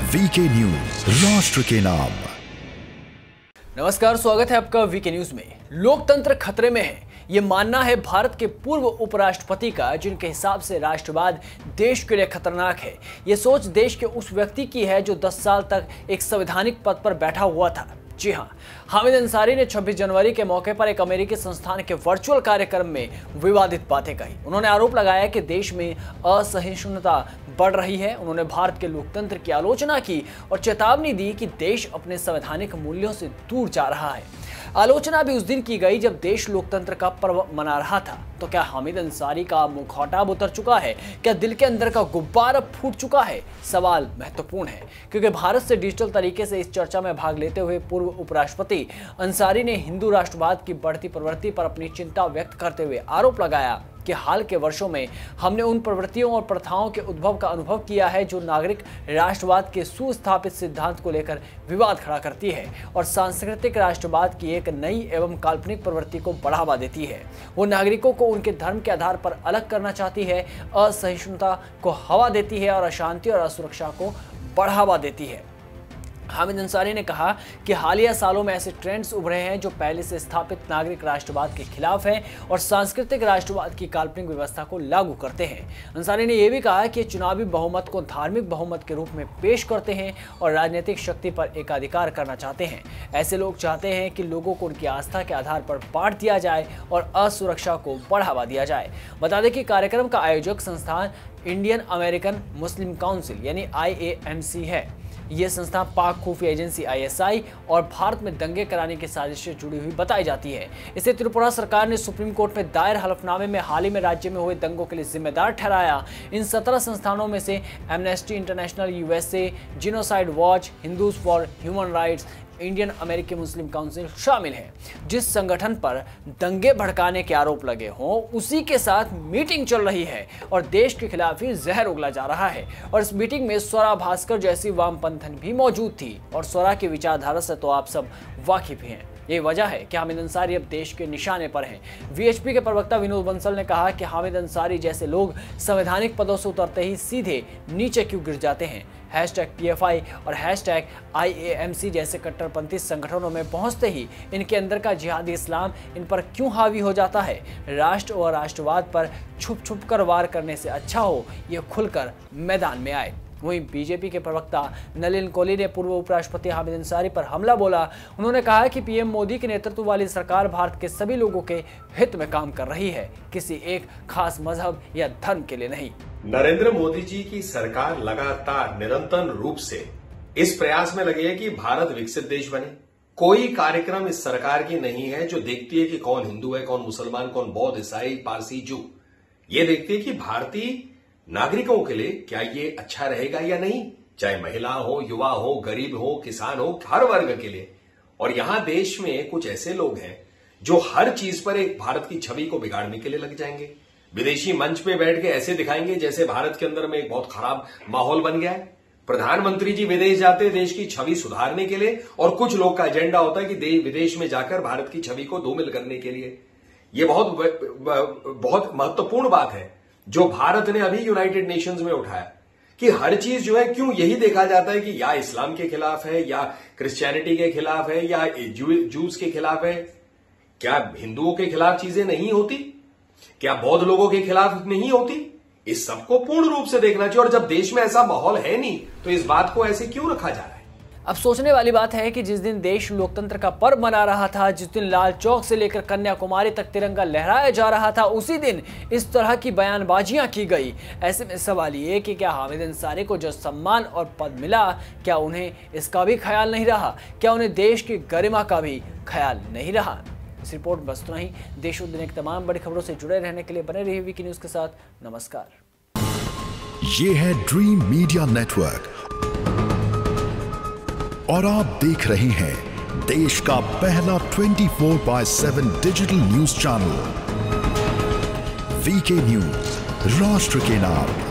VK news, राष्ट्र के नाम। नमस्कार, स्वागत है आपका वीके न्यूज में। लोकतंत्र खतरे में है, ये मानना है भारत के पूर्व उपराष्ट्रपति का, जिनके हिसाब से राष्ट्रवाद देश के लिए खतरनाक है। ये सोच देश के उस व्यक्ति की है जो 10 साल तक एक संवैधानिक पद पर बैठा हुआ था। जी हां, हामिद अंसारी ने 26 जनवरी के मौके पर एक अमेरिकी संस्थान के वर्चुअल कार्यक्रम में विवादित बातें कही। उन्होंने आरोप लगाया कि देश में असहिष्णुता बढ़ रही है। उन्होंने भारत के लोकतंत्र की आलोचना की और चेतावनी दी कि देश अपने संवैधानिक मूल्यों से दूर जा रहा है। आलोचना भी उस दिन की गई जब देश लोकतंत्र का पर्व मना रहा था। तो क्या हामिद अंसारी का मुखौटा अब उतर चुका है? क्या दिल के अंदर का गुब्बारा फूट चुका है? सवाल महत्वपूर्ण है, क्योंकि भारत से डिजिटल तरीके से इस चर्चा में भाग लेते हुए पूर्व उपराष्ट्रपति अंसारी ने हिंदू राष्ट्रवाद की बढ़ती प्रवृत्ति पर अपनी चिंता व्यक्त करते हुए आरोप लगाया कि हाल के वर्षों में हमने उन प्रवृत्तियों और प्रथाओं के उद्भव का अनुभव किया है जो नागरिक राष्ट्रवाद के सुस्थापित सिद्धांत को लेकर विवाद खड़ा करती है और सांस्कृतिक राष्ट्रवाद की एक नई एवं काल्पनिक प्रवृत्ति को बढ़ावा देती है। वो नागरिकों को उनके धर्म के आधार पर अलग करना चाहती है, असहिष्णुता को हवा देती है और अशांति और असुरक्षा को बढ़ावा देती है। हामिद अंसारी ने कहा कि हालिया सालों में ऐसे ट्रेंड्स उभरे हैं जो पहले से स्थापित नागरिक राष्ट्रवाद के खिलाफ हैं और सांस्कृतिक राष्ट्रवाद की काल्पनिक व्यवस्था को लागू करते हैं। अंसारी ने यह भी कहा कि चुनावी बहुमत को धार्मिक बहुमत के रूप में पेश करते हैं और राजनीतिक शक्ति पर एकाधिकार करना चाहते हैं। ऐसे लोग चाहते हैं कि लोगों को उनकी आस्था के आधार पर बांट दिया जाए और असुरक्षा को बढ़ावा दिया जाए। बता दें कि कार्यक्रम का आयोजक संस्थान इंडियन अमेरिकन मुस्लिम काउंसिल यानी IAMC है। ये संस्था पाक खुफिया एजेंसी ISI और भारत में दंगे कराने की साजिश से जुड़ी हुई बताई जाती है। इसे त्रिपुरा सरकार ने सुप्रीम कोर्ट में दायर हलफनामे में हाल ही में राज्य में हुए दंगों के लिए जिम्मेदार ठहराया। इन 17 संस्थानों में से amnesty international USA, genocide watch, Hindus for human rights, Indian American Muslim council शामिल है। जिस संगठन पर दंगे भड़काने के आरोप लगे हों, उसी के साथ मीटिंग चल रही है और देश के खिलाफ ही जहर उगला जा रहा है। और इस मीटिंग में स्वरा भास्कर जैसी वामपंथन भी मौजूद थी और स्वरा की विचारधारा से तो आप सब वाकिफ ही हैं। ये वजह है कि हामिद अंसारी अब देश के निशाने पर हैं। VHP के प्रवक्ता विनोद बंसल ने कहा कि हामिद अंसारी जैसे लोग संवैधानिक पदों से उतरते ही सीधे नीचे क्यों गिर जाते हैं। #PFI और #IAMC जैसे कट्टरपंथी संगठनों में पहुंचते ही इनके अंदर का जिहादी इस्लाम इन पर क्यों हावी हो जाता है। राष्ट्र और राष्ट्रवाद पर छुप छुप कर वार करने से अच्छा हो ये खुलकर मैदान में आए। वहीं बीजेपी के प्रवक्ता नलिन कोहली ने पूर्व उपराष्ट्रपति हामिद अंसारी पर हमला बोला। उन्होंने कहा कि PM मोदी के नेतृत्व वाली सरकार भारत के सभी लोगों के हित में काम कर रही है, किसी एक खास मजहब या धर्म के लिए नहीं। नरेंद्र मोदी जी की सरकार लगातार निरंतर रूप से इस प्रयास में लगी है कि भारत विकसित देश बने। कोई कार्यक्रम इस सरकार की नहीं है जो देखती है कि कौन हिंदू है, कौन मुसलमान, कौन बौद्ध, ईसाई, पारसी, जू। ये देखती है कि भारतीय नागरिकों के लिए क्या ये अच्छा रहेगा या नहीं, चाहे महिला हो, युवा हो, गरीब हो, किसान हो, हर वर्ग के लिए। और यहां देश में कुछ ऐसे लोग हैं जो हर चीज पर एक भारत की छवि को बिगाड़ने के लिए लग जाएंगे। विदेशी मंच पे बैठ के ऐसे दिखाएंगे जैसे भारत के अंदर में एक बहुत खराब माहौल बन गया है। प्रधानमंत्री जी विदेश जाते हैं देश की छवि सुधारने के लिए, और कुछ लोग का एजेंडा होता है कि विदेश में जाकर भारत की छवि को धूमिल करने के लिए। ये बहुत महत्वपूर्ण बात है जो भारत ने अभी यूनाइटेड नेशंस में उठाया कि हर चीज जो है क्यों यही देखा जाता है कि या इस्लाम के खिलाफ है, या क्रिश्चियनिटी के खिलाफ है, या जूस के खिलाफ है। क्या हिंदुओं के खिलाफ चीजें नहीं होती? क्या बौद्ध लोगों के खिलाफ नहीं होती? इस सबको पूर्ण रूप से देखना चाहिए। और जब देश में ऐसा माहौल है नहीं तो इस बात को ऐसे क्यों रखा जा रहा है? अब सोचने वाली बात है कि जिस दिन देश लोकतंत्र का पर्व मना रहा था, जिस दिन लाल चौक से लेकर कन्याकुमारी तक तिरंगा लहराया जा रहा था, उसी दिन इस तरह की बयानबाजियां की गई। ऐसे में सवाल ये कि क्या हामिद अंसारी को जो सम्मान और पद मिला, क्या उन्हें इसका भी ख्याल नहीं रहा? क्या उन्हें देश की गरिमा का भी ख्याल नहीं रहा? इस रिपोर्ट में बस इतना ही। देश और दुनिया की तमाम बड़ी खबरों से जुड़े रहने के लिए बने रहिए वीके न्यूज के साथ। नमस्कार। ये है ड्रीम मीडिया नेटवर्क और आप देख रहे हैं देश का पहला 24/7 digital news channel VK news, राष्ट्र के नाम।